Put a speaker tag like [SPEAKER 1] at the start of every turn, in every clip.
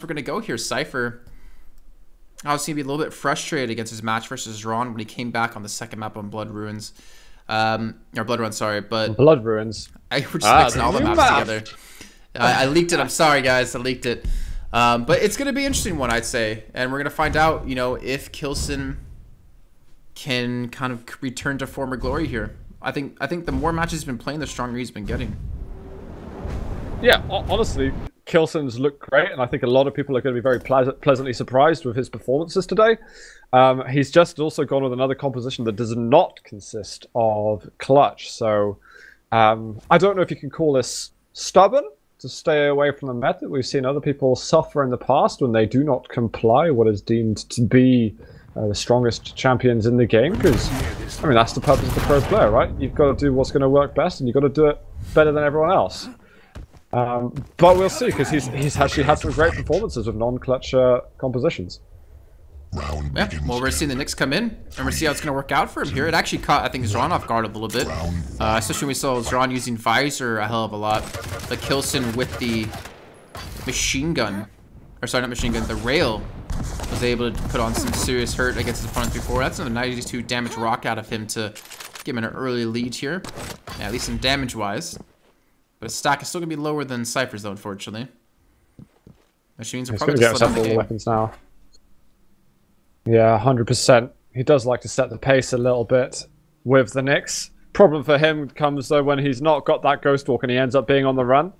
[SPEAKER 1] We're going to go here. Cypher obviously be a little bit frustrated against his match versus Ron when he came back on the second map on Blood Ruins. Or Blood Run, sorry. But
[SPEAKER 2] Blood Ruins.
[SPEAKER 1] We're just mixing all the maps together. I leaked it. I'm sorry, guys. I leaked it. But it's going to be an interesting one, I'd say. And we're going to find out, you know, if k1llsen can kind of return to former glory here. I think the more matches he's been playing, the stronger he's been getting.
[SPEAKER 2] Yeah, honestly, k1llsen's looked great, and I think a lot of people are going to be very pleasantly surprised with his performances today. He's just also gone with another composition that does not consist of clutch. So I don't know if you can call this stubborn to stay away from the method. We've seen other people suffer in the past when they do not comply what is deemed to be the strongest champions in the game, because I mean that's the purpose of the pro player, right? You've got to do what's going to work best, and you've got to do it better than everyone else. But we'll see, because he's actually had some great performances with non-clutch compositions.
[SPEAKER 1] Yeah, well, we're seeing the Knicks come in, and we're see how it's going to work out for him here. It actually caught, I think, Zron off guard a little bit, especially when we saw Zron using Visor a hell of a lot. But k1llsen with the machine gun, or sorry, not machine gun, the rail, was able to put on some serious hurt against his opponent before. That's another 92 damage rock out of him to give him an early lead here, yeah, at least some damage-wise. But his stack is still going to be lower than Cypher's, though, unfortunately. Machines are probably just slowing down the game.
[SPEAKER 2] Weapons now. Yeah, 100%. He does like to set the pace a little bit with the Knicks. Problem for him comes, though, when he's not got that Ghost Walk and he ends up being on the run.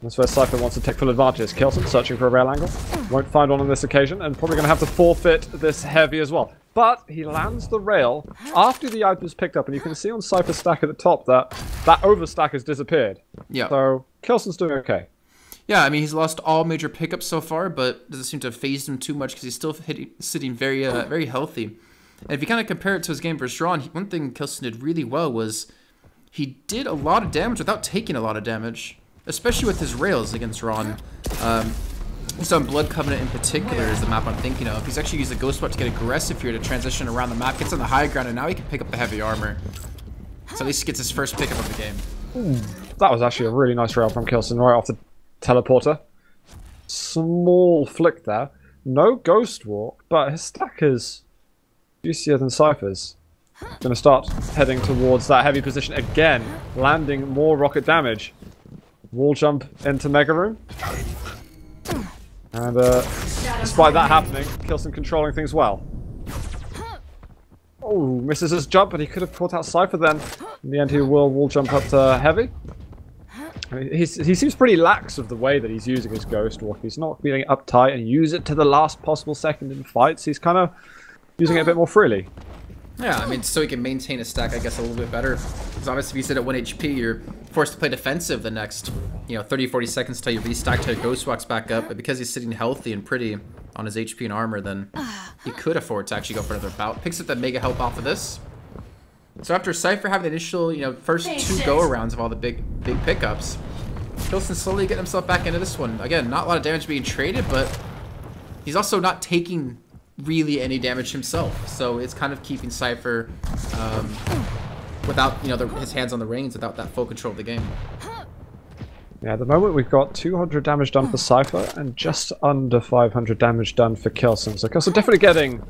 [SPEAKER 2] That's where Cypher wants to take full advantage. k1llsen searching for a rail angle. Won't find one on this occasion, and probably going to have to forfeit this heavy as well. But he lands the rail after the item's picked up, and you can see on Cypher's stack at the top that that overstack has disappeared. Yeah. So k1llsen's doing okay.
[SPEAKER 1] Yeah, I mean, he's lost all major pickups so far, but doesn't seem to have phased him too much because he's still sitting very very healthy. And if you kind of compare it to his game versus Ron, one thing k1llsen did really well was he did a lot of damage without taking a lot of damage, especially with his rails against Ron. So on Blood Covenant in particular is the map I'm thinking of. He's actually used the Ghost Swap to get aggressive here to transition around the map, gets on the high ground, and now he can pick up the heavy armor. So at least he gets his first pickup of the game.
[SPEAKER 2] Ooh, that was actually a really nice rail from k1llsen right off the teleporter. Small flick there. No Ghost Walk, but his stack is juicier than Cypher's. Going to start heading towards that heavy position again, landing more rocket damage. Wall jump into Mega Room. And despite that happening, k1llsen controlling things well. Oh, misses his jump, but he could have caught out Cypher then. In the end, he will wall jump up to heavy. I mean, he seems pretty lax with the way that he's using his Ghost Walk. He's not feeling uptight and use it to the last possible second in fights. He's kind of using it a bit more freely.
[SPEAKER 1] Yeah, I mean, so he can maintain his stack, I guess, a little bit better. Because obviously, if you sit at 1 HP, you're forced to play defensive the next, 30-40 seconds until you restack to Ghost Walks back up. But because he's sitting healthy and pretty on his HP and armor, then he could afford to actually go for another bout. Picks up that mega help off of this. So after Cypher having the initial, first 2 go-arounds of all the big pickups, k1llsen slowly getting himself back into this one. Again, not a lot of damage being traded, but he's also not taking really any damage himself, so it's kind of keeping Cypher without his hands on the reins, without that full control of the game.
[SPEAKER 2] Yeah, at the moment we've got 200 damage done for Cypher and just under 500 damage done for k1llsen. So k1llsen definitely getting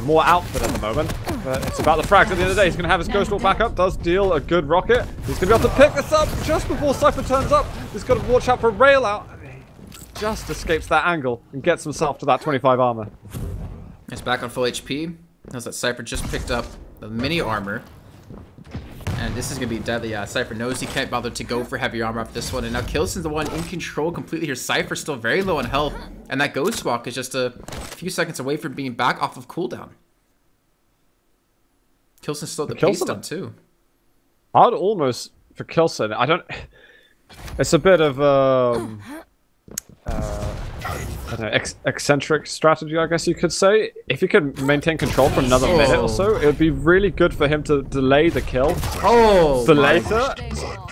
[SPEAKER 2] more output at the moment, but it's about the frags at the end of the day. He's going to have his Ghost Walk back up, does deal a good rocket. He's going to be able to pick this up just before Cypher turns up. He's got to watch out for a rail out. He just escapes that angle and gets himself to that 25 armor.
[SPEAKER 1] It's back on full HP. Knows that Cypher just picked up the mini armor. And this is going to be deadly. Yeah, Cypher knows he can't bother to go for heavy armor off this one. And now k1llsen's the one in control completely here. Cypher's still very low on health. And that Ghost Walk is just a few seconds away from being back off of cooldown. k1llsen's still at the pace down too.
[SPEAKER 2] I'd almost, for k1llsen, I don't... It's a bit of I don't know, eccentric strategy, I guess you could say. If he could maintain control for another minute or so, it would be really good for him to delay the kill for later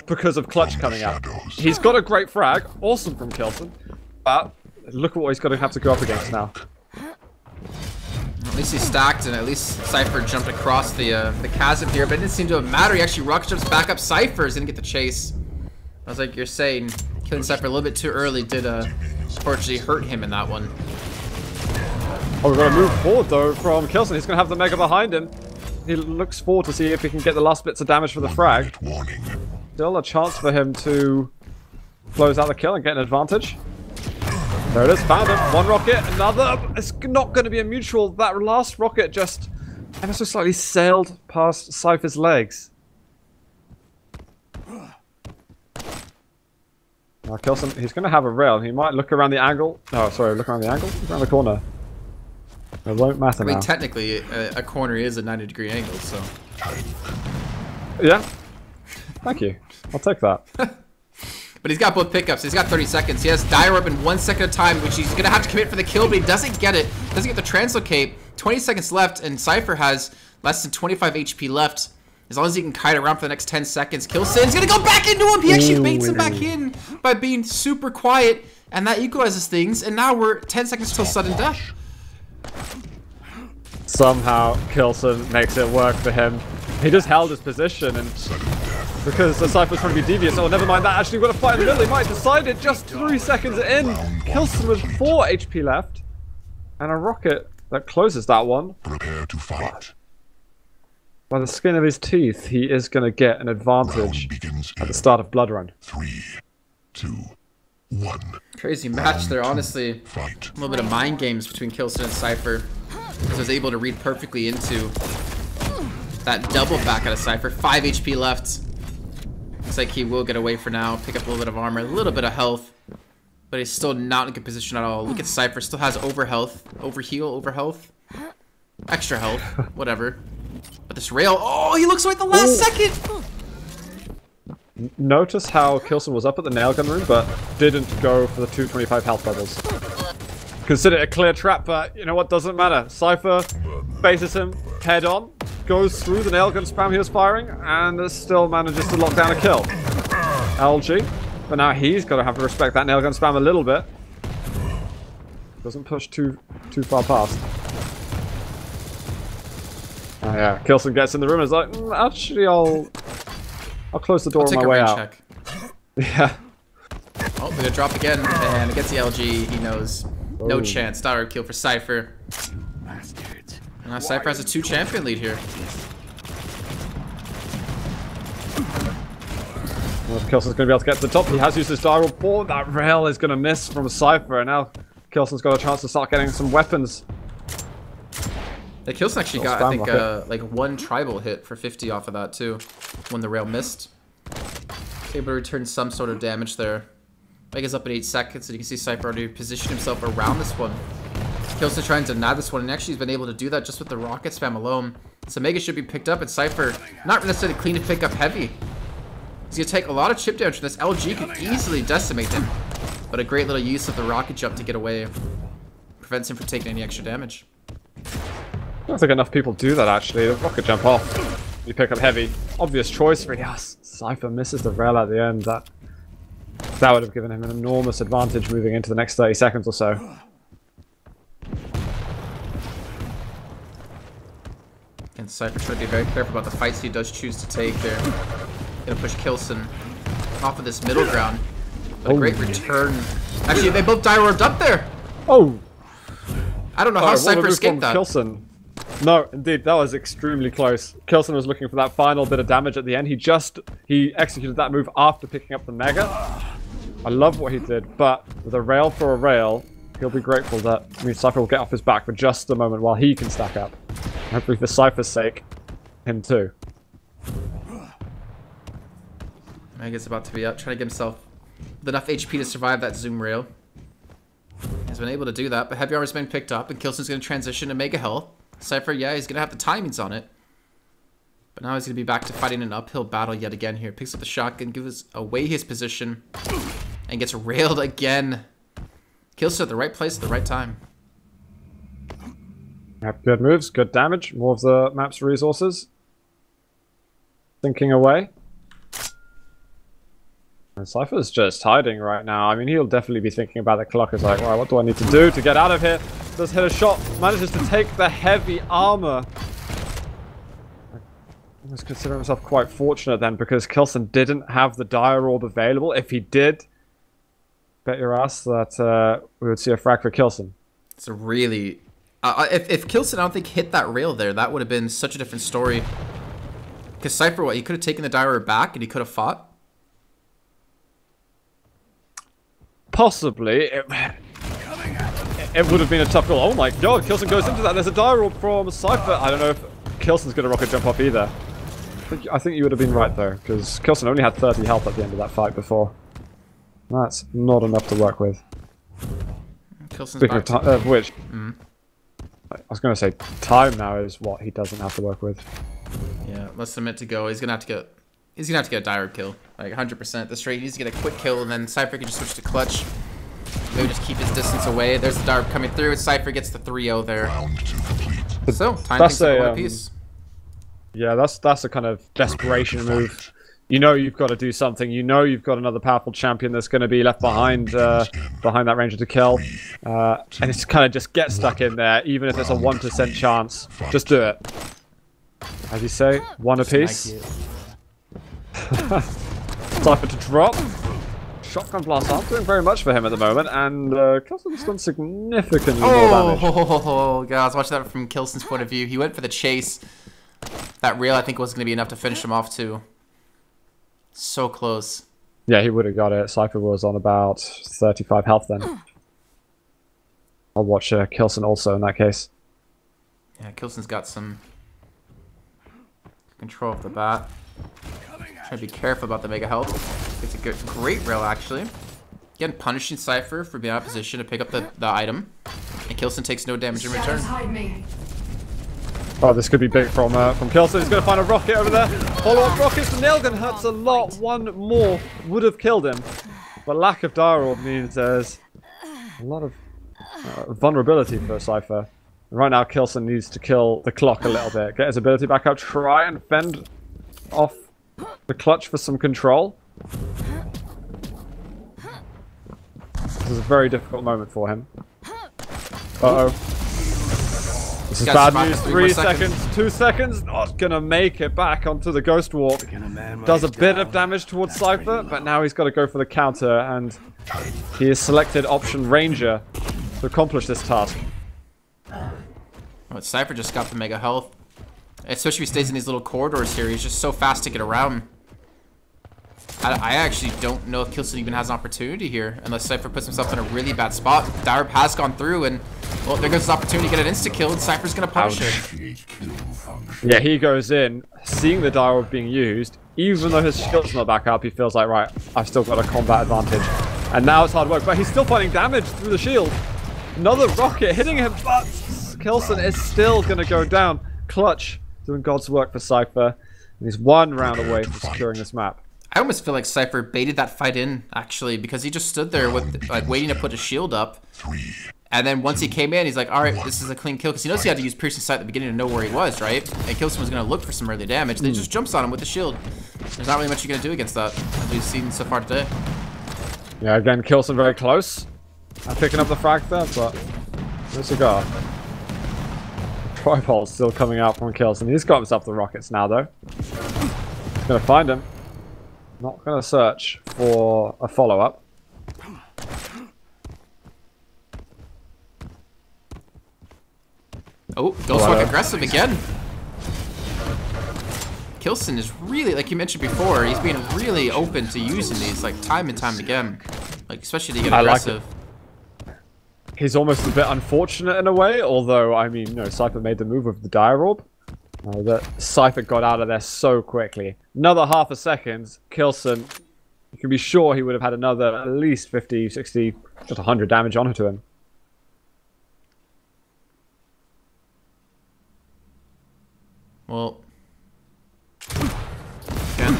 [SPEAKER 2] because of clutch coming out. He's got a great frag, awesome from k1llsen, but look at what he's going to have to go up against now.
[SPEAKER 1] At least he's stacked, and at least Cypher jumped across the chasm here, but it didn't seem to matter. He actually rocket jumps back up. Cypher's going to get the chase. I was like you're saying, killing Cypher a little bit too early did unfortunately hurt him in that one.
[SPEAKER 2] Oh, we've got to move forward though from k1llsen. He's going to have the Mega behind him. He looks forward to see if he can get the last bits of damage for the frag. Still a chance for him to close out the kill and get an advantage. There it is, found him. One rocket, another. It's not going to be a mutual. That last rocket just ever so slightly sailed past Cypher's legs. Now k1llsen, he's going to have a rail. He might look around the angle. Oh, sorry, look around the angle? Look around the corner. It won't matter now.
[SPEAKER 1] I mean, technically, a corner is a 90-degree angle, so...
[SPEAKER 2] Yeah. Thank you. I'll take that.
[SPEAKER 1] But he's got both pickups. He's got 30 seconds. He has Dire Orb in 1 second at a time, which he's going to have to commit for the kill, but he doesn't get it. Doesn't get the translocate. 20 seconds left, and Cypher has less than 25 HP left. As long as he can kite around for the next 10 seconds, k1llsen's going to go back into him. He actually baits him back in by being super quiet, and that equalizes things. And now we're 10 seconds till sudden death.
[SPEAKER 2] Somehow, k1llsen makes it work for him. He just held his position, and because the Cypher's trying to be devious, oh, never mind that. Actually, we've got to fight in the middle. He might decide it just 3 seconds in. k1llsen with 4 HP left, and a rocket that closes that one.
[SPEAKER 3] Prepare to fight.
[SPEAKER 2] By the skin of his teeth, he is going to get an advantage at the start of Blood Run.
[SPEAKER 3] 3, 2, 1.
[SPEAKER 1] Crazy match there, honestly. A little bit of mind games between k1llsen and Cypher. Because I was able to read perfectly into that double back out of Cypher. 5 HP left. Looks like he will get away for now. Pick up a little bit of armor, a little bit of health. But he's still not in a good position at all. Look at Cypher, still has over health. Over heal, over health. Extra health, whatever. But this rail, oh, he looks away at the last second!
[SPEAKER 2] Notice how k1llsen was up at the nailgun room, but didn't go for the 225 health bubbles. Consider it a clear trap, but you know what, doesn't matter. Cypher faces him head on, goes through the nailgun spam he was firing, and still manages to lock down a kill. LG, but now he's got to have to respect that nailgun spam a little bit. Doesn't push too far past. Oh yeah, k1llsen gets in the room and is like, actually I'll close the door on my way out.
[SPEAKER 1] Check.
[SPEAKER 2] Yeah.
[SPEAKER 1] Oh, they're gonna drop again, and against the LG, he knows no chance. Dire kill for Cypher. And now Cypher has a 2 champion lead here.
[SPEAKER 2] Well, if k1llsen's going to be able to get to the top, he has used his Dire Orb. That rail is going to miss from Cypher, and now k1llsen's got a chance to start getting some weapons.
[SPEAKER 1] The k1llsen actually got, I think, like 1 tribal hit for 50 off of that too, when the rail missed. Able to return some sort of damage there. Mega's up in 8 seconds, and you can see Cypher already positioned himself around this one. k1llsen trying to nab this one, and actually he's been able to do that just with the rocket spam alone. So Mega should be picked up, and Cypher not necessarily clean to pick up heavy. He's gonna take a lot of chip damage from this. LG could easily decimate him, but a great little use of the rocket jump to get away prevents him from taking any extra damage.
[SPEAKER 2] I don't think enough people do that actually. The rocket jump off, you pick up heavy. Obvious choice for yes. Cypher misses the rail at the end. That would have given him an enormous advantage moving into the next 30 seconds or so.
[SPEAKER 1] And Cypher should be very careful about the fights he does choose to take there. Gonna push k1llsen off of this middle ground. But a great return. Actually, they both Dire Orbed up there!
[SPEAKER 2] Oh!
[SPEAKER 1] I don't know how Cypher escaped that.
[SPEAKER 2] k1llsen. No, indeed, that was extremely close. k1llsen was looking for that final bit of damage at the end. He executed that move after picking up the Mega. I love what he did, but with a rail for a rail, he'll be grateful that Cypher will get off his back for just a moment while he can stack up. Hopefully for Cypher's sake, him too.
[SPEAKER 1] Mega's about to be up, trying to get himself with enough HP to survive that zoom rail. He's been able to do that, but heavy armor's been picked up, and k1llsen's going to transition to Mega health. Cypher, yeah, he's going to have the timings on it. But now he's going to be back to fighting an uphill battle yet again here. Picks up the shotgun, gives away his position, and gets railed again. k1llsen at the right place at the right time.
[SPEAKER 2] Yep, good moves, good damage. More of the map's resources. Thinking away. And Cypher's just hiding right now. I mean, he'll definitely be thinking about the clock. It's like, right, what do I need to do to get out of here? Does hit a shot, manages to take the heavy armor. I was considering myself quite fortunate then, because k1llsen didn't have the Dire Orb available. If he did, Bet your ass that we would see a frag for k llsen.
[SPEAKER 1] It's a really... if k llsen, I don't think, hit that rail there, that would have been such a different story. Because Cypher, what, he could have taken the Dire back and he could have fought?
[SPEAKER 2] Possibly. It would have been a tough goal. Oh my god, k llsen goes into that. There's a Dire Orb from Cypher. I don't know if k llsen's going to rocket jump off either. I think you would have been right though, because k llsen only had 30 health at the end of that fight before. That's not enough to work with. Speaking of which, I was going to say, time now is what he doesn't have to work with.
[SPEAKER 1] Yeah, less than a minute to go. He's gonna have to get. He's gonna have to get a Dire kill, like 100%. This rate, he needs to get a quick kill, and then Cypher can just switch to clutch. Maybe just keep his distance away. There's the Dire coming through. Cypher gets the 3-0 there. So time things up one piece.
[SPEAKER 2] Yeah, that's a kind of desperation move. You know you've got to do something. You know you've got another powerful champion that's going to be left behind behind that ranger to kill. And it's kind of just get stuck in there, even if it's a 1% chance. Just do it. As you say, one apiece. Cypher to drop. Shotgun blast aren't doing very much for him at the moment, and k llsen's done significantly more damage.
[SPEAKER 1] Oh, God, I was watching that from k llsen's point of view. He went for the chase. That rail, I think, was going to be enough to finish him off, too. So close.
[SPEAKER 2] Yeah, he would have got it. Cypher was on about 35 health then. I'll watch k llsen also in that case.
[SPEAKER 1] Yeah, k llsen's got some control off the bat. Try to be careful about the mega health. It's a great rail, actually. Again, punishing Cypher for being out of position to pick up the item. And k llsen takes no damage in return.
[SPEAKER 2] Oh, this could be big from k llsen. He's going to find a rocket over there. Follow-up rockets. The nail gun hurts a lot. One more would have killed him. But lack of Dire Orb means there's a lot of vulnerability for Cypher. Right now, k llsen needs to kill the clock a little bit. Get his ability back up. Try and fend off the clutch for some control. This is a very difficult moment for him. Uh-oh. This is bad news. 3 seconds, 2 seconds. Not gonna make it back onto the Ghost Walk. Does a bit of damage towards Cypher, but now he's got to go for the counter, and he has selected option Ranger to accomplish this task.
[SPEAKER 1] Well, Cypher just got the mega health. Especially if he stays in these little corridors here. He's just so fast to get around. I actually don't know if k llsen even has an opportunity here, unless Cypher puts himself in a really bad spot. Dire Orb has gone through, and well, there goes his opportunity to get an insta-kill, and Cypher's going to punish it.
[SPEAKER 2] Yeah, he goes in, seeing the Dire Orb being used. Even though his shield's not back up, he feels like, right, I've still got a combat advantage. And now it's hard work, but he's still finding damage through the shield. Another rocket hitting him, but k llsen is still going to go down. Clutch doing God's work for Cypher, and he's 1 round away from securing this map.
[SPEAKER 1] I almost feel like Cypher baited that fight in, actually, because he just stood there with, like, waiting to put his shield up. And then once he came in, he's like, all right, this is a clean kill, because he knows he had to use Piercing Sight at the beginning to know where he was, right? And k llsen was going to look for some early damage. Then he just jumps on him with the shield. There's not really much you're going to do against that, as we've seen so far today.
[SPEAKER 2] Yeah, again, k llsen very close. I'm picking up the frag there, but where's he got? Tripod's still coming out from k llsen. He's got himself the rockets now, though. He's going to find him. Not going to search for a follow-up.
[SPEAKER 1] Oh, Ghostwalk aggressive again. k llsen is really, like you mentioned before, he's being really open to using these, like, time and time again. Like, especially to get aggressive.
[SPEAKER 2] Like he's almost a bit unfortunate in a way, although, I mean, you know, Cypher made the move with the Dire Orb. That Cypher got out of there so quickly. Another half a second, k llsen, you can be sure he would have had another at least 50, 60, just 100 damage onto him.
[SPEAKER 1] Well, again,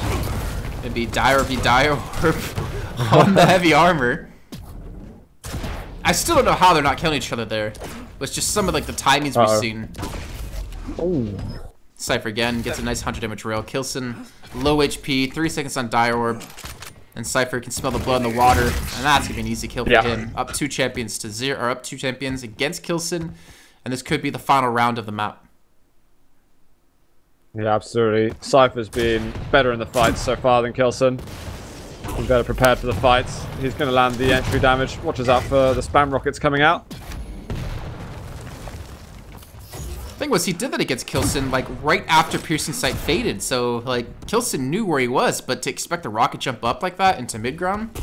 [SPEAKER 1] it'd be Dire Orb on the heavy armor. I still don't know how they're not killing each other there. It's just some of, like, the timings we've seen.
[SPEAKER 2] Oh.
[SPEAKER 1] Cypher again gets a nice 100 damage rail. k llsen low HP, 3 seconds on Dire Orb, and Cypher can smell the blood in the water, and that's gonna be an easy kill for him. Up 2 champions to 0, or up 2 champions against k llsen, and this could be the final round of the map.
[SPEAKER 2] Yeah, absolutely. Cypher's been better in the fight so far than k llsen. He's better prepared for the fights. He's going to land the entry damage. Watches out for the spam rockets coming out.
[SPEAKER 1] Thing was, he did that against k1llsen like right after Piercing Sight faded, so like k1llsen knew where he was, but to expect a rocket jump up like that into mid ground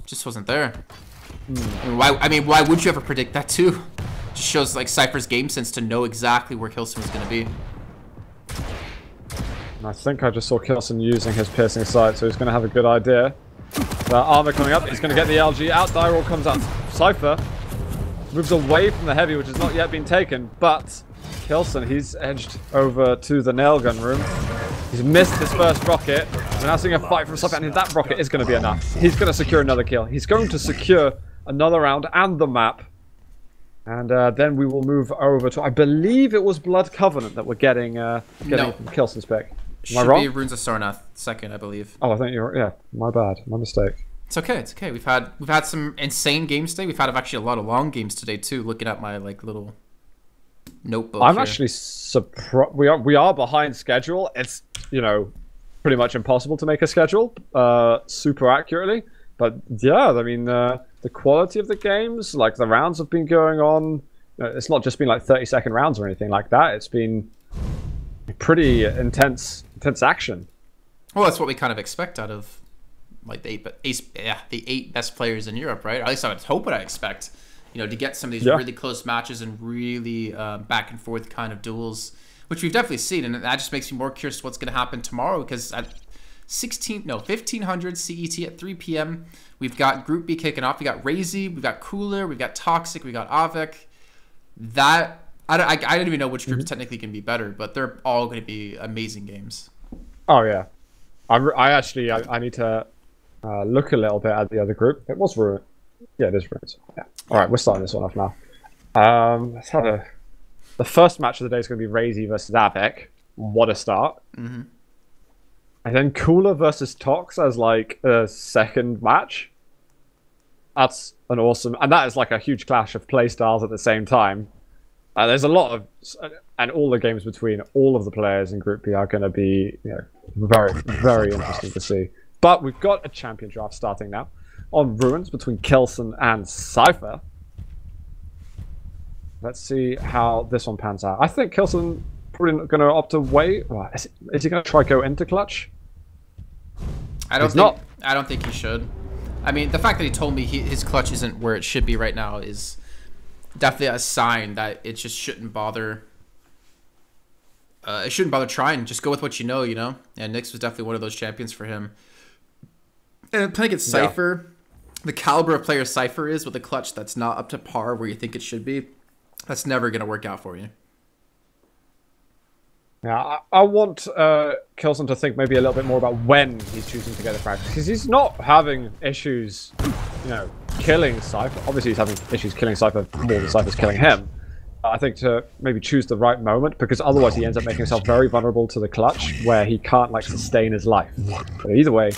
[SPEAKER 1] just wasn't there. I mean, why would you ever predict that too? Just shows like Cypher's game sense to know exactly where k1llsen was going to be.
[SPEAKER 2] And I think I just saw k1llsen using his Piercing Sight, so he's going to have a good idea. Armor coming up, he's going to get the LG out, Diroll comes out. Cypher moves away from the heavy, which has not yet been taken, but k1llsen, he's edged over to the nail gun room. He's missed his first rocket. We're now seeing a fight from Cypher, and that rocket is going to be enough. He's going to secure another kill. He's going to secure another round and the map. And then we will move over to, I believe it was Blood Covenant that we're getting from k1llsen's pick. Am I wrong?
[SPEAKER 1] Should be Runes of Sarnath, second, I believe.
[SPEAKER 2] Oh, I think you're, yeah, my bad. My mistake.
[SPEAKER 1] It's okay. It's okay. We've had some insane games today. We've had actually a lot of long games today too. Looking at my like little notebook.
[SPEAKER 2] I'm
[SPEAKER 1] here.
[SPEAKER 2] actually surprised. We are behind schedule. It's pretty much impossible to make a schedule super accurately. But yeah, I mean the quality of the games, like the rounds have been going on. It's not just been like 30-second rounds or anything like that. It's been pretty intense action.
[SPEAKER 1] Well, that's what we kind of expect out of like the eight best players in Europe, right? Or at least I would hope what I expect. To get some of these really close matches and really back and forth kind of duels, which we've definitely seen, and that just makes me more curious what's going to happen tomorrow, because at 1500 CET at 3 p.m. we've got Group B kicking off. We got Razy, we've got k1llsen, we've got Toxic, we got Avec. That I don't even know which groups technically can be better, but they're all going to be amazing games.
[SPEAKER 2] Oh yeah, I need to look a little bit at the other group. It was Ruin. Yeah, it is Ruins. Yeah. All right, we're starting this one off now. Let's have the first match of the day is going to be Razy versus Avec. What a start! And then k1llsen versus Tox as like a second match. That's an awesome, and that is like a huge clash of play styles at the same time. There's a lot of, and all the games between all of the players in Group B are going to be, very, very interesting to see. But we've got a champion draft starting now on Ruins between k1llsen and Cypher. Let's see how this one pans out. I think k1llsen probably not going to opt away. Is he going to try go into clutch?
[SPEAKER 1] I don't think he should. I mean, the fact that he told me his clutch isn't where it should be right now is definitely a sign that it just shouldn't bother. It shouldn't bother trying. Just go with what you know. And Nyx was definitely one of those champions for him. And playing against Cypher, the caliber of player Cypher is with a clutch that's not up to par where you think it should be, that's never going to work out for you.
[SPEAKER 2] Yeah, I want k1llsen to think maybe a little bit more about when he's choosing to go to practice, because he's not having issues, killing Cypher. Obviously, he's having issues killing Cypher more than Cypher's killing him. I think to maybe choose the right moment, because otherwise he ends up making himself very vulnerable to the clutch, where he can't like sustain his life. But either way,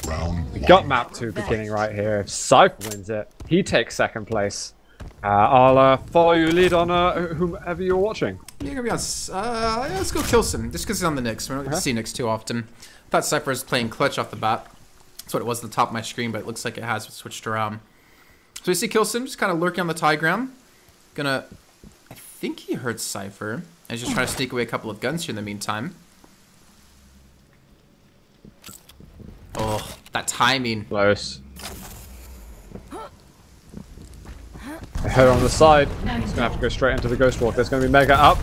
[SPEAKER 2] we got map 2 beginning right here. If Cypher wins it, he takes second place. I'll follow you lead on whomever you're watching.
[SPEAKER 1] You're gonna be on. Let's go k1llsen, just because he's on the Nyx. We don't see Nyx too often. I thought Cypher was playing clutch off the bat. That's what it was at the top of my screen, but it looks like it has switched around. So we see k1llsen just kind of lurking on the tie ground. I think he heard Cypher, and he's just trying to sneak away a couple of guns here in the meantime. Oh, that timing.
[SPEAKER 2] Close. Head on the side. He's going to have to go straight into the Ghost Walk. There's going to be Mega up.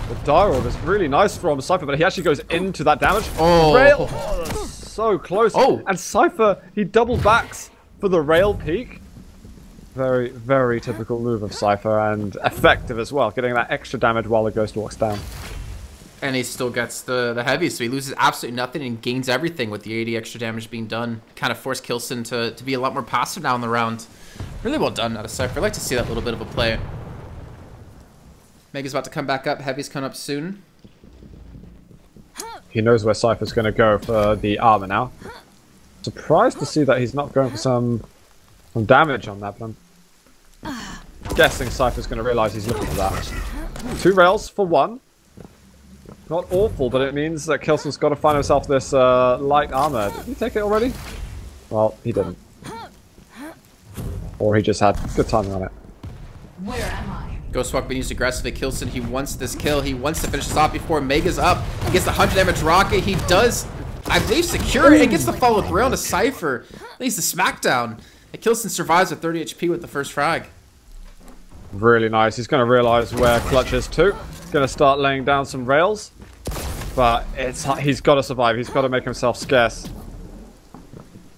[SPEAKER 2] The Diroll is really nice from Cypher, but he actually goes into that damage.
[SPEAKER 1] Oh,
[SPEAKER 2] Rail. Oh, that's so close.
[SPEAKER 1] Oh,
[SPEAKER 2] and Cypher, he double backs for the rail peak. Very, very typical move of Cypher, and effective as well, getting that extra damage while the Ghost walks down.
[SPEAKER 1] And he still gets the heavy, so he loses absolutely nothing and gains everything with the 80 extra damage being done. Kind of forced k1llsen to be a lot more passive now in the round. Really well done out of Cypher. I'd like to see that little bit of a play. Mega's about to come back up. Heavy's coming up soon.
[SPEAKER 2] He knows where Cypher's going to go for the armor now. Surprised to see that he's not going for some damage on that, but I'm guessing Cypher's going to realise he's looking for that. 2 rails for 1. Not awful, but it means that k1llsen's got to find himself this light armor. Did he take it already? Well, he didn't. Or he just had good timing on it.
[SPEAKER 4] Where am I?
[SPEAKER 1] Ghostwalk being used aggressively. k1llsen, he wants this kill. He wants to finish this off before Mega's up. He gets the 100 damage rocket. He does, I believe, secure it and gets the follow through on a Cypher. Leads the smackdown. And k1llsen survives with 30 HP with the first frag.
[SPEAKER 2] Really nice. He's going to realize where Clutch is too. He's going to start laying down some rails. But he's got to survive. He's got to make himself scarce.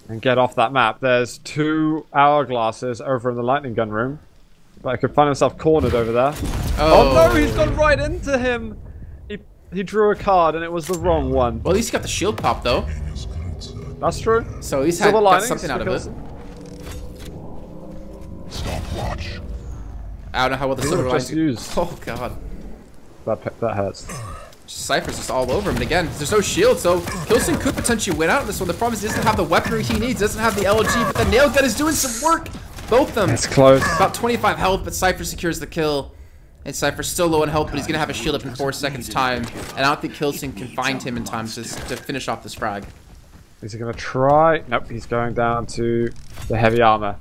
[SPEAKER 2] And get off that map. There's 2 hourglasses over in the lightning gun room. But I could find himself cornered over there. Oh no, he's gone right into him! He drew a card and it was the wrong one.
[SPEAKER 1] Well, at least he got the shield pop though.
[SPEAKER 2] That's true.
[SPEAKER 1] So he's got something out of it.
[SPEAKER 3] Stopwatch.
[SPEAKER 1] I don't know how well the silver
[SPEAKER 2] just used.
[SPEAKER 1] Oh god.
[SPEAKER 2] That hurts.
[SPEAKER 1] Cypher's just all over him, and again, there's no shield, so k1llsen could potentially win out on this one. The problem is he doesn't have the weaponry he needs, doesn't have the LG, but the nail gun is doing some work. Both of them.
[SPEAKER 2] It's close.
[SPEAKER 1] About 25 health, but Cypher secures the kill. And Cypher's still low in health, but he's going to have a shield up in 4 seconds time. And I don't think k1llsen can find him in time to finish off this frag.
[SPEAKER 2] Is he going to try? Nope, he's going down to the heavy armor.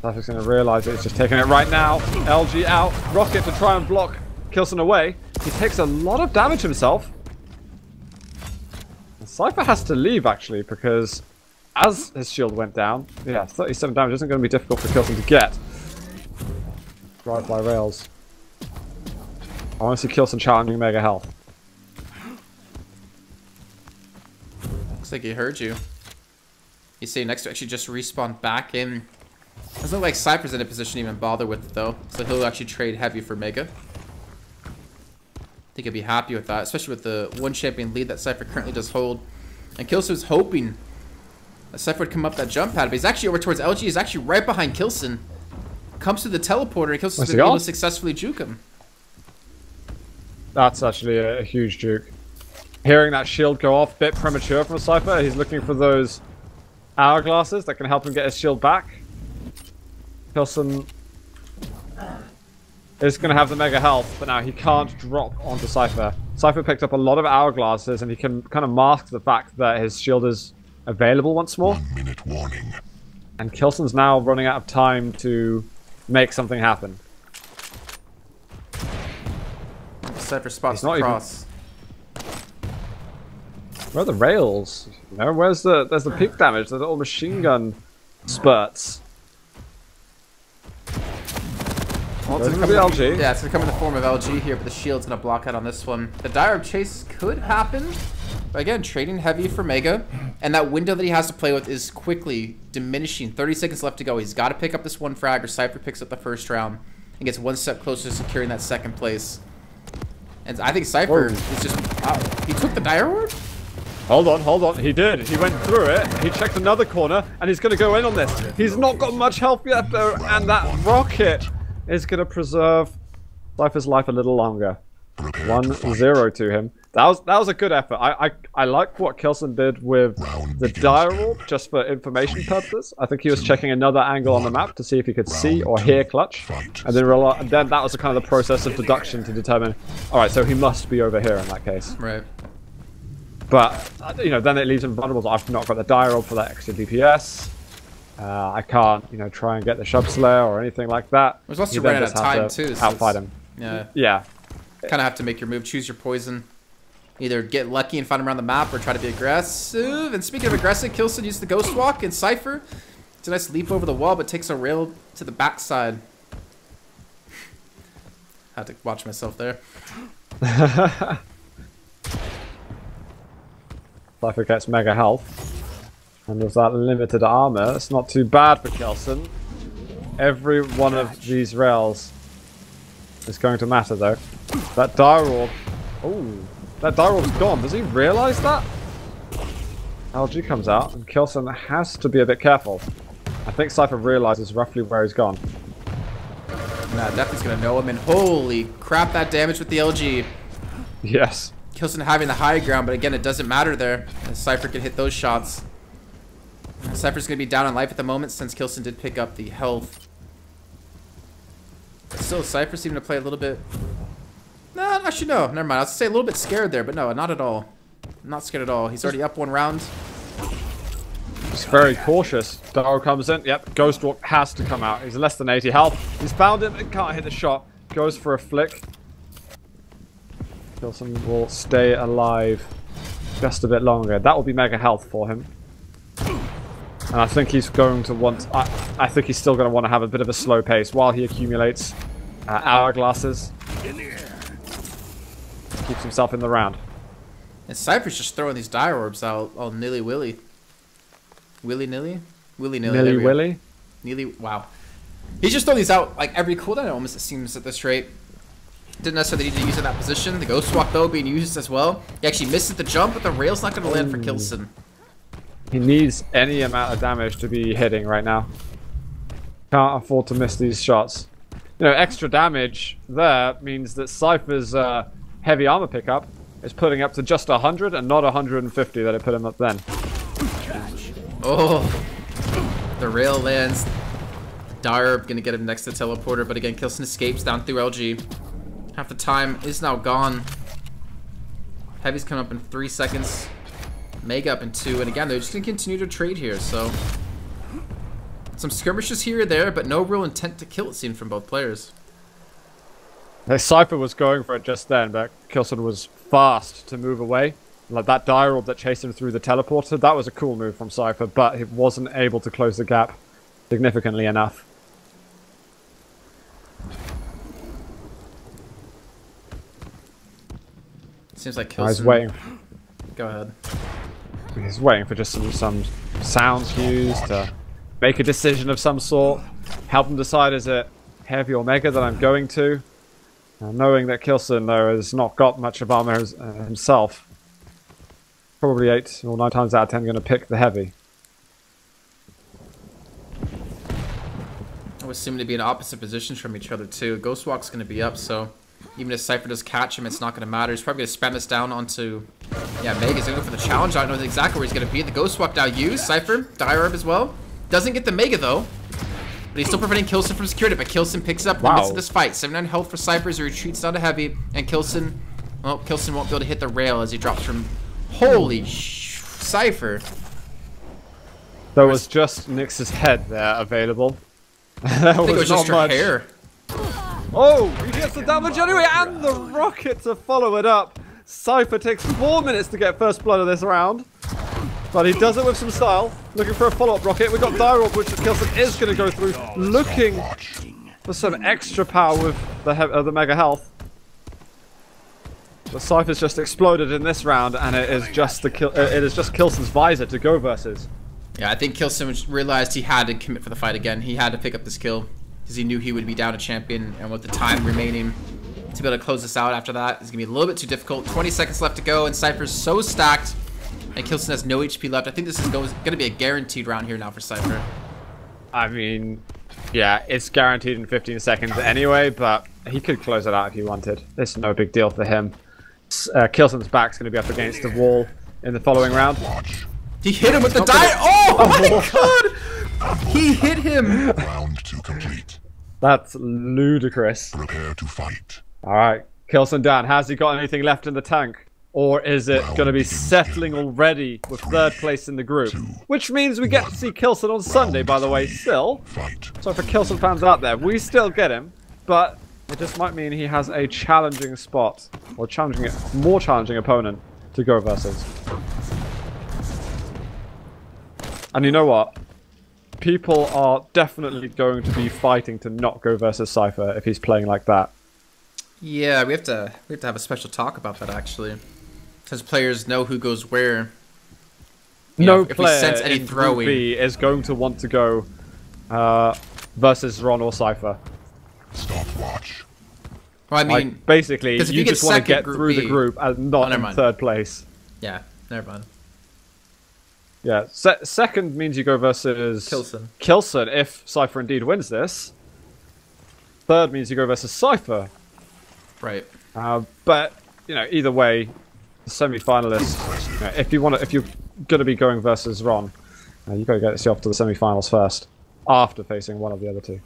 [SPEAKER 2] Cypher's going to realize it. He's just taking it right now. LG out. Rocket to try and block k1llsen away. He takes a lot of damage himself. And Cypher has to leave, actually, because as his shield went down, yeah, 37 damage isn't going to be difficult for k1llsen to get. Right by rails. I want to see k1llsen challenging Mega Health.
[SPEAKER 1] Looks like he heard you. You say next to actually just respawn back in. Doesn't look like Cypher's in a position to even bother with it, though. So he'll actually trade heavy for Mega. I think he'll be happy with that, especially with the 1 champion lead that Cypher currently does hold. And k1llsen was hoping that Cypher would come up that jump pad, but he's actually over towards LG. He's actually right behind k1llsen. Comes to the teleporter, and k1llsen's been able to successfully juke him.
[SPEAKER 2] That's actually a huge juke. Hearing that shield go off, bit premature from Cypher. He's looking for those hourglasses that can help him get his shield back. k1llsen is going to have the mega health, but now he can't drop onto Cypher. Cypher picked up a lot of hourglasses, and he can kind of mask the fact that his shield is available once more.
[SPEAKER 3] 1 minute warning.
[SPEAKER 2] And k1llsen's now running out of time to make something happen.
[SPEAKER 1] Cypher spots the cross.
[SPEAKER 2] Where are the rails? You know, there's the peak damage, the little machine gun spurts.
[SPEAKER 1] Well, it's gonna come LG. Yeah, it's gonna come in the form of LG here, but the shield's gonna block out on this one. The direct chase could happen, but again, trading heavy for Mega, and that window that he has to play with is quickly diminishing. 30 seconds left to go. He's got to pick up this 1 frag, or Cypher picks up the first round and gets 1 step closer to securing that 2nd place. And I think Cypher is just... he took the dire orb?
[SPEAKER 2] Hold on. He did. He went through it. He checked another corner, and he's going to go in on this. He's not got much health yet, though, and that rocket is going to preserve Cypher's life a little longer. 1-0 to him. That was a good effort. I like what k1llsen did with the dire orb, just for information purposes. I think he was checking another angle on the map to see if he could see or hear Clutch, and then that was kind of the process of deduction to determine. All right, so he must be over here in that case.
[SPEAKER 1] Right.
[SPEAKER 2] But you know, then it leaves him vulnerable. I've not got the dire orb for that extra DPS. I can't, you know, try and get the Shub Slayer or anything like that.
[SPEAKER 1] There's also running out of time too. So
[SPEAKER 2] outfight him.
[SPEAKER 1] Yeah.
[SPEAKER 2] Yeah.
[SPEAKER 1] Kind of have to make your move, choose your poison. Either get lucky and find him around the map, or try to be aggressive. And speaking of aggressive, k1llsen used the Ghost Walk and Cypher. It's a nice leap over the wall, but takes a rail to the backside. Had to watch myself there.
[SPEAKER 2] Cypher gets mega health. And with that limited armor, it's not too bad for k1llsen. Every one of these rails is going to matter, though. That dire orb. Oh, that dire orb's gone. Does he realize that? LG comes out, and k1llsen has to be a bit careful. I think Cypher realizes roughly where he's gone.
[SPEAKER 1] Nah, definitely's gonna know him. And holy crap, that damage with the LG.
[SPEAKER 2] Yes.
[SPEAKER 1] k1llsen having the high ground, but again, it doesn't matter there. Cypher can hit those shots. Cypher's gonna be down on life at the moment since k1llsen did pick up the health. But still, Cypher seemed to play a little bit... Nah, actually no, never mind. I was gonna say a little bit scared there, but no, not at all. I'm not scared at all. He's already up 1 round.
[SPEAKER 2] He's very cautious. Darrow comes in. Yep, Ghostwalk has to come out. He's less than 80 health. He's found him and can't hit the shot. Goes for a flick. k1llsen will stay alive just a bit longer. That will be mega health for him. And I think he's going to want... I think he's still going to want to have a bit of a slow pace while he accumulates hourglasses. Keeps himself in the round.
[SPEAKER 1] And Cypher's just throwing these dire orbs out all nilly-willy. Willy-nilly? Willy-nilly.
[SPEAKER 2] Nilly-willy?
[SPEAKER 1] Nilly, wow. He's just throwing these out like every cooldown almost, it seems, at this rate. Didn't necessarily need to use in that position. The Ghost Walk, though, being used as well. He actually misses the jump, but the rail's not going to land for k1llsen.
[SPEAKER 2] He needs any amount of damage to be hitting right now. Can't afford to miss these shots. You know, extra damage there means that Cypher's heavy armor pickup is putting up to just 100 and not 150 that it put him up then.
[SPEAKER 1] Oh, the rail lands. Dire going to get him next to the teleporter, but again, k1llsen escapes down through LG. Half the time is now gone. Heavy's coming up in 3 seconds. Mega up in 2, and again, they're just going to continue to trade here, so... Some skirmishes here or there, but no real intent to kill it seen from both players.
[SPEAKER 2] The Cypher was going for it just then, but k1llsen was fast to move away. Like that dire orb that chased him through the teleporter, that was a cool move from Cypher, but he wasn't able to close the gap significantly enough.
[SPEAKER 1] Seems like k1llsen...
[SPEAKER 2] He's waiting.
[SPEAKER 1] Go ahead.
[SPEAKER 2] He's waiting for just some sound cues to make a decision of some sort. Help him decide, is it heavy or mega that I'm going to? Knowing that k1llsen, though, has not got much of armor himself. Probably 8 or 9 times out of 10 going to pick the heavy.
[SPEAKER 1] I would seem to be in opposite positions from each other, too. Ghostwalk's going to be up, so... Even if Cypher does catch him, it's not going to matter. He's probably going to spam this down onto... Yeah, Mega's going to go for the challenge. I don't know exactly where he's going to be. The Ghost Walk now used. Cypher, dire orb as well. Doesn't get the Mega, though. But he's still preventing k1llsen from securing it. But k1llsen picks up in the midst of this fight. 79 health for Cypher as he retreats down to heavy. And k1llsen... Well, k1llsen won't be able to hit the rail as he drops from... Holy Cypher.
[SPEAKER 2] There was just Nyx's head there available.
[SPEAKER 1] I think it was just her hair.
[SPEAKER 2] Oh, he gets the damage anyway, and the rocket to follow it up. Cypher takes 4 minutes to get first blood of this round, but he does it with some style. Looking for a follow-up rocket. We've got dire orb, which k1llsen is going to go through, looking for some extra power with the mega health. The Cypher's just exploded in this round, and it is just k1llsen's visor to go versus.
[SPEAKER 1] Yeah, I think k1llsen realized he had to commit for the fight again. He had to pick up this kill. Because he knew he would be down a champion, and with the time remaining to be able to close this out after that, it's going to be a little bit too difficult. 20 seconds left to go, and Cypher's so stacked, and k1llsen has no HP left. I think this is going to be a guaranteed round here now for Cypher.
[SPEAKER 2] I mean, yeah, it's guaranteed in 15 seconds anyway, but he could close it out if he wanted. It's no big deal for him. k1llsen's back's going to be up against the wall in the following round.
[SPEAKER 1] He hit him with the die. Oh my god! He hit him!
[SPEAKER 3] Round 2 complete.
[SPEAKER 2] That's ludicrous.
[SPEAKER 3] Prepare to fight.
[SPEAKER 2] Alright, k1llsen down. Has he got anything left in the tank? Or is it going to be settling already with 3rd place in the group? Which means we get to see k1llsen on Sunday, by the way, still.
[SPEAKER 3] Fight.
[SPEAKER 2] So for k1llsen fans out there, we still get him. But it just might mean he has a challenging spot. Or more challenging opponent to go versus. And you know what? People are definitely going to be fighting to not go versus Cypher if he's playing like that.
[SPEAKER 1] Yeah, we have to have a special talk about that actually, since players know who goes where.
[SPEAKER 2] No
[SPEAKER 1] if we
[SPEAKER 2] player
[SPEAKER 1] sense any
[SPEAKER 2] in
[SPEAKER 1] throwing,
[SPEAKER 2] Group B is going to want to go versus Ron or Cypher.
[SPEAKER 3] Stopwatch.
[SPEAKER 1] Well, I mean,
[SPEAKER 2] like, basically, you just want to get through the group and not in 3rd place.
[SPEAKER 1] Yeah, never mind.
[SPEAKER 2] Yeah, second means you go versus k1llsen if Cypher indeed wins this. 3rd means you go versus Cypher.
[SPEAKER 1] Right.
[SPEAKER 2] But you know, either way, the semi-finalists. You know, if you're gonna be going versus Ron, you gotta get yourself to the semi-finals first, after facing one of the other two.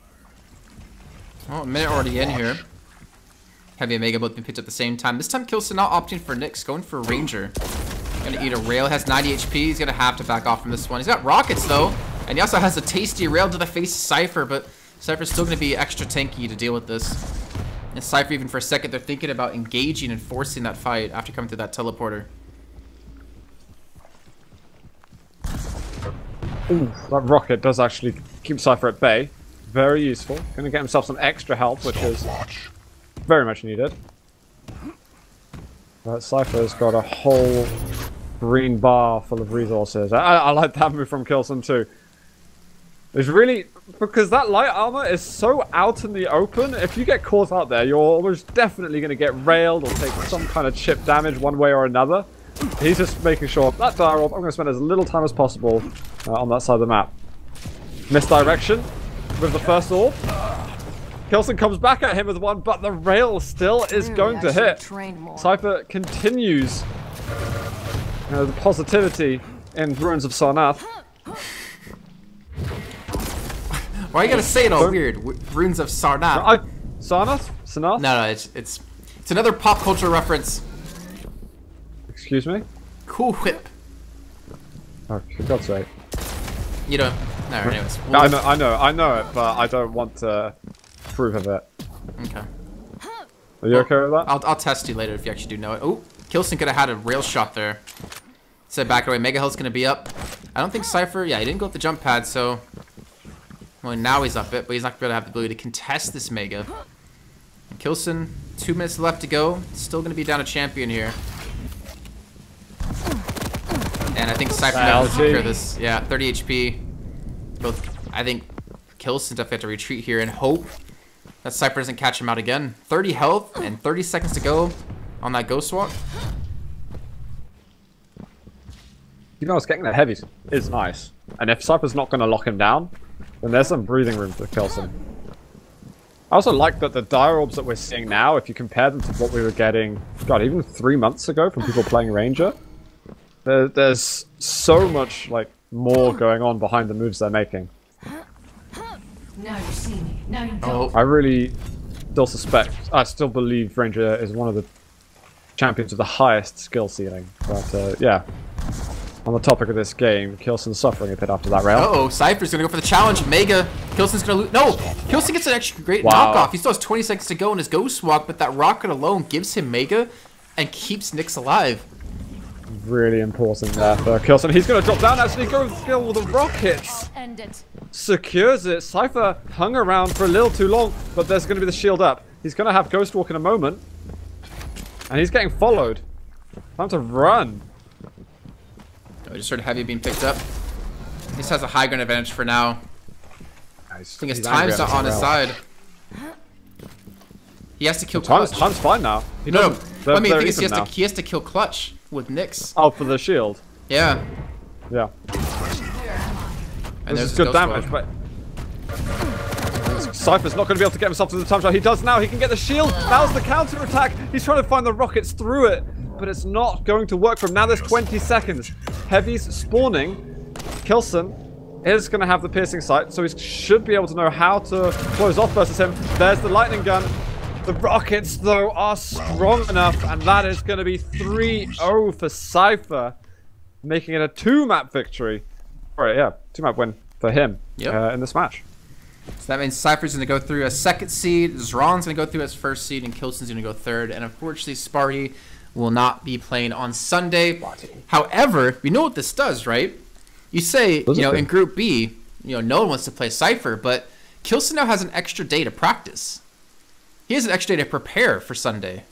[SPEAKER 1] Oh, a minute already in here. Heavy and Mega both been picked up at the same time. This time k1llsen not opting for Nyx, going for Ranger. Gonna eat a rail. Has 90 HP. He's gonna have to back off from this one. He's got rockets though, and he also has a tasty rail to the face of Cypher, but Cypher's still gonna be extra tanky to deal with this. And Cypher, even for a second, they're thinking about engaging and forcing that fight after coming through that teleporter.
[SPEAKER 2] Ooh, that rocket does actually keep Cypher at bay. Very useful. Gonna get himself some extra health, which is
[SPEAKER 3] Stopwatch.
[SPEAKER 2] very much needed. But Cypher's got a whole green bar full of resources. I like that move from k1llsen too. It's really, because that light armor is so out in the open, if you get caught out there, you're almost definitely going to get railed or take some kind of chip damage one way or another. He's just making sure that dire orb, I'm going to spend as little time as possible on that side of the map. Misdirection with the first orb. k1llsen comes back at him with one, but the rail still is going to hit. Cypher continues the positivity in Ruins of Sarnath.
[SPEAKER 1] Why you gotta say it all weird? Runes of Sarnath.
[SPEAKER 2] Sarnath? Sarnath?
[SPEAKER 1] No, it's another pop culture reference.
[SPEAKER 2] Excuse me?
[SPEAKER 1] Cool Whip.
[SPEAKER 2] Oh, for God's sake.
[SPEAKER 1] You don't. No, anyways.
[SPEAKER 2] I know it, but I don't want to approve of it.
[SPEAKER 1] Okay.
[SPEAKER 2] Are you okay with that?
[SPEAKER 1] I'll test you later if you actually do know it. Oh, k1llsen could have had a rail shot there. Said back away. Mega Health's gonna be up. I don't think Cypher. Yeah, he didn't go with the jump pad, so. Well, now he's up it, but he's not going to have the ability to contest this Mega. And k1llsen, 2 minutes left to go. Still going to be down a champion here. And I think Cypher now will secure this. Yeah, 30 HP. Both. I think k1llsen definitely have to retreat here and hope that Cypher doesn't catch him out again. 30 health and 30 seconds to go on that Ghost Walk.
[SPEAKER 2] You know, getting that heavy is nice. And if Cypher's not going to lock him down, then there's some breathing room for k1llsen. I also like that the dire orbs that we're seeing now, if you compare them to what we were getting, God, even 3 months ago from people playing Ranger, there's so much like more going on behind the moves they're making.
[SPEAKER 4] Now you see me. Now you don't.
[SPEAKER 2] I really I still believe Ranger is one of the champions with the highest skill ceiling. But yeah. On the topic of this game, k1llsen's suffering a bit after that rail.
[SPEAKER 1] Uh-oh, Cypher's gonna go for the challenge. Mega. k1llsen's gonna lose. No! k1llsen gets an extra great knockoff. He still has 20 seconds to go in his Ghost Walk, but that rocket alone gives him Mega and keeps Nyx alive.
[SPEAKER 2] Really important there for k1llsen. He's gonna drop down, actually go with skill with the rockets.
[SPEAKER 4] End it.
[SPEAKER 2] Secures it. Cypher hung around for a little too long, but there's gonna be the shield up. He's gonna have Ghost Walk in a moment. And he's getting followed. Time to run.
[SPEAKER 1] I just heard Heavy being picked up. This has a high ground advantage for now. I think his time's not on his side. He has to kill Clutch.
[SPEAKER 2] Time's fine now.
[SPEAKER 1] No, I mean, the thing is he has to kill Clutch with Nyx.
[SPEAKER 2] Oh, for the shield.
[SPEAKER 1] Yeah.
[SPEAKER 2] Yeah.
[SPEAKER 1] And
[SPEAKER 2] this is good damage, but Cypher's not going to be able to get himself to the time shot. He does now. He can get the shield. Now's the counter attack. He's trying to find the rockets through it, but it's not going to work for him. Now there's 20 seconds. Heavy's spawning. k1llsen is going to have the piercing sight, so he should be able to know how to close off versus him. There's the lightning gun. The rockets, though, are strong enough, and that is going to be 3-0 for Cypher, making it a 2-map victory. Alright, yeah, 2-map win for him in this match.
[SPEAKER 1] So that means Cypher's going to go through a 2nd seed, Zron's going to go through as 1st seed, and k1llsen's going to go 3rd. And unfortunately, Sparty will not be playing on Sunday. However, we know what this does, right? You say, in Group B, no one wants to play Cypher, but k1llsen now has an extra day to practice. He has an extra day to prepare for Sunday.